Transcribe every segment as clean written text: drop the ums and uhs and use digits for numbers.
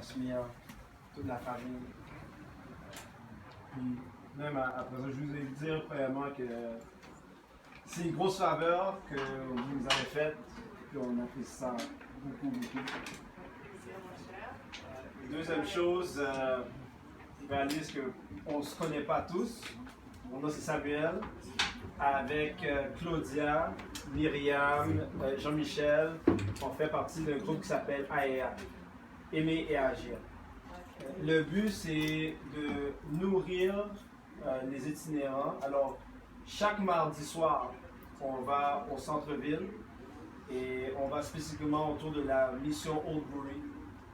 Cachemire, toute la famille. Puis, même après ça, je vous ai dit premièrement que c'est une grosse faveur que vous nous avez faite, puis on apprécie ça beaucoup, beaucoup. Deuxième chose, je réalise qu'on ne se connaît pas tous. Mon nom c'est Samuel, avec Claudia, Myriam, Jean-Michel. On fait partie d'un groupe qui s'appelle AEA, Aimer et Agir. Le but, c'est de nourrir les itinérants. Alors, chaque mardi soir, on va au centre-ville et on va spécifiquement autour de la mission Oldbury,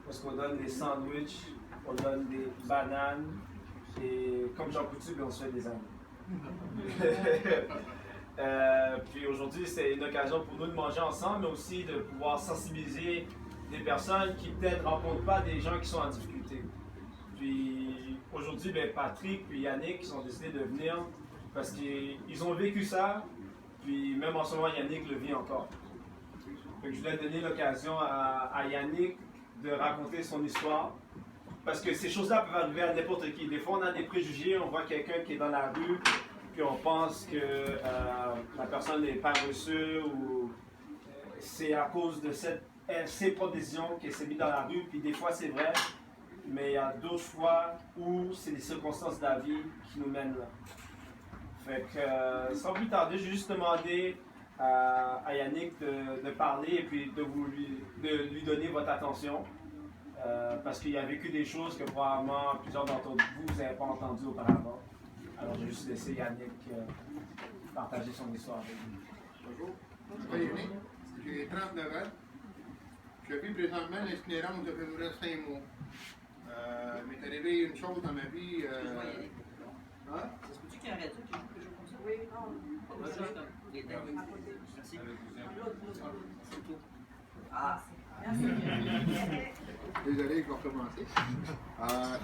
parce qu'on donne des sandwichs, on donne des bananes, et comme Jean Coutu, on se fait des amis. Puis aujourd'hui, c'est une occasion pour nous de manger ensemble, mais aussi de pouvoir sensibiliser des personnes qui peut-être ne rencontrent pas des gens qui sont en difficulté. Puis aujourd'hui, Patrick et Yannick ils ont décidé de venir parce qu'ils ont vécu ça, puis même en ce moment, Yannick le vit encore. Donc, je voulais donner l'occasion à Yannick de raconter son histoire, parce que ces choses-là peuvent arriver à n'importe qui. Des fois, on a des préjugés, on voit quelqu'un qui est dans la rue, puis on pense que la personne est paresseuse ou c'est à cause de ses propres décisions qu'elle s'est mise dans la rue, puis des fois c'est vrai, mais il y a d'autres fois où c'est les circonstances de la vie qui nous mènent là. Fait que sans plus tarder, je vais juste demander à Yannick de parler et puis de lui donner votre attention. Parce qu'il a vécu des choses que probablement plusieurs d'entre vous n'avez pas entendues auparavant. Alors je vais juste laisser Yannick partager son histoire avec vous. Bonjour, je m'appelle Yannick, j'ai 39 ans. Je vis présentement l'itinérance depuis près de 5 mois. Il m'est arrivé une chose dans ma vie. Ça se peut-tu qu'il y ait un radio qui joue quelque chose comme ça? Oui, non. Merci. C'est tout. Ah, merci. Désolé, je vais recommencer.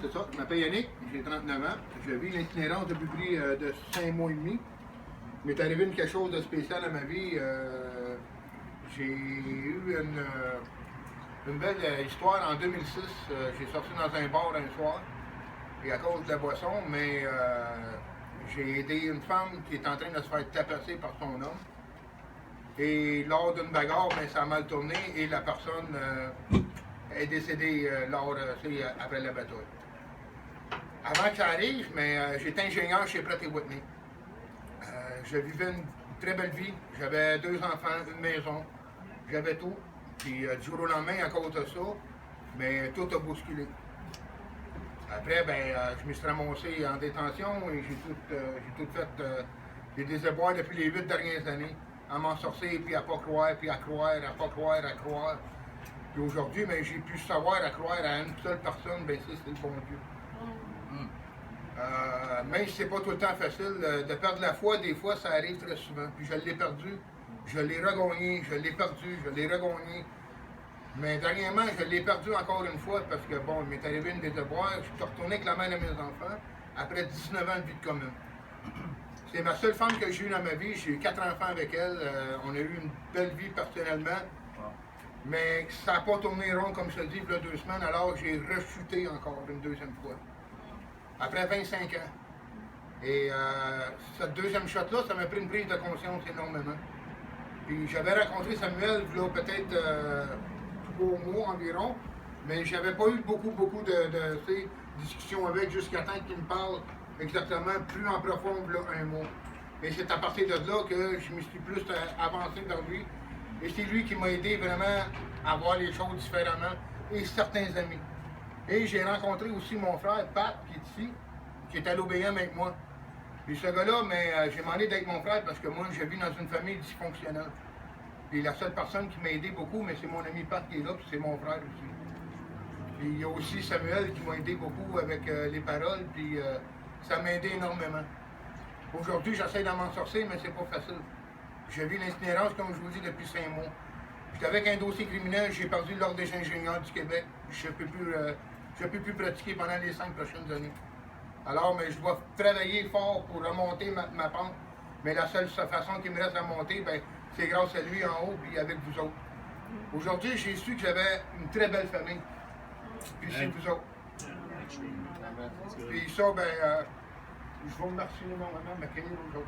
C'est ça, je m'appelle Yannick, j'ai 39 ans. Je vis l'itinérance depuis près de 5 mois et demi. Il m'est arrivé quelque chose de spécial à ma vie. J'ai eu une belle histoire en 2006. J'ai sorti dans un bar un soir, et à cause de la boisson, mais j'ai aidé une femme qui est en train de se faire tapasser par son homme. Et lors d'une bagarre, ça a mal tourné et la personne est décédée après la bataille. Avant que ça arrive, j'étais ingénieur chez Pratt & Whitney. Je vivais une très belle vie. J'avais 2 enfants, une maison, j'avais tout. Puis du jour au lendemain, à cause de ça, tout a bousculé. Après, je me suis ramassé en détention et j'ai tout fait des désespoirs depuis les 8 dernières années. À m'en sortir, puis à pas croire, puis à croire, à pas croire, à croire. Puis aujourd'hui, j'ai pu savoir à croire à une seule personne, c'est le bon Dieu. Même si c'est pas tout le temps facile, de perdre la foi, des fois, ça arrive très souvent. Puis je l'ai perdu, je l'ai regagné, je l'ai perdu, je l'ai regagné. Mais dernièrement, je l'ai perdu encore une fois parce que, il m'est arrivé une désespoir. Je suis retourné avec la mère de mes enfants après 19 ans de vie de commune. C'est ma seule femme que j'ai eue dans ma vie. J'ai eu 4 enfants avec elle. On a eu une belle vie personnellement. Mais ça n'a pas tourné rond, comme je te dis, il y a 2 semaines. Alors j'ai rechuté encore une deuxième fois. Après 25 ans. Et cette deuxième shot-là, ça m'a pris une prise de conscience énormément. Puis j'avais rencontré Samuel, il y a peut-être 3 mois environ. Mais j'avais pas eu beaucoup de discussions avec jusqu'à temps qu'il me parle exactement plus en profond, là, un mois. Et c'est à partir de là que je me suis plus avancé vers lui. Et c'est lui qui m'a aidé vraiment à voir les choses différemment, et certains amis. Et j'ai rencontré aussi mon frère, Pat, qui est ici, qui est à l'OBM avec moi. Puis ce gars-là, j'ai demandé d'être mon frère parce que moi, je vis dans une famille dysfonctionnelle. Puis la seule personne qui m'a aidé beaucoup, c'est mon ami Pat qui est là, puis c'est mon frère aussi. Puis il y a aussi Samuel qui m'a aidé beaucoup avec les paroles, puis ça m'a aidé énormément. Aujourd'hui, j'essaie d'en m'en sortir, mais c'est pas facile. Je vis l'itinérance, comme je vous dis, depuis 5 mois. J'étais avec un dossier criminel, j'ai perdu l'ordre des ingénieurs du Québec. Je ne peux plus pratiquer pendant les 5 prochaines années. Alors, je dois travailler fort pour remonter ma pente. Mais la seule façon qui me reste à monter, c'est grâce à lui en haut et avec vous autres. Aujourd'hui, j'ai su que j'avais une très belle famille. Puis c'est vous autres. That's good. Puis ça, ben, je vous remercie énormément, m'accueillir aux autres.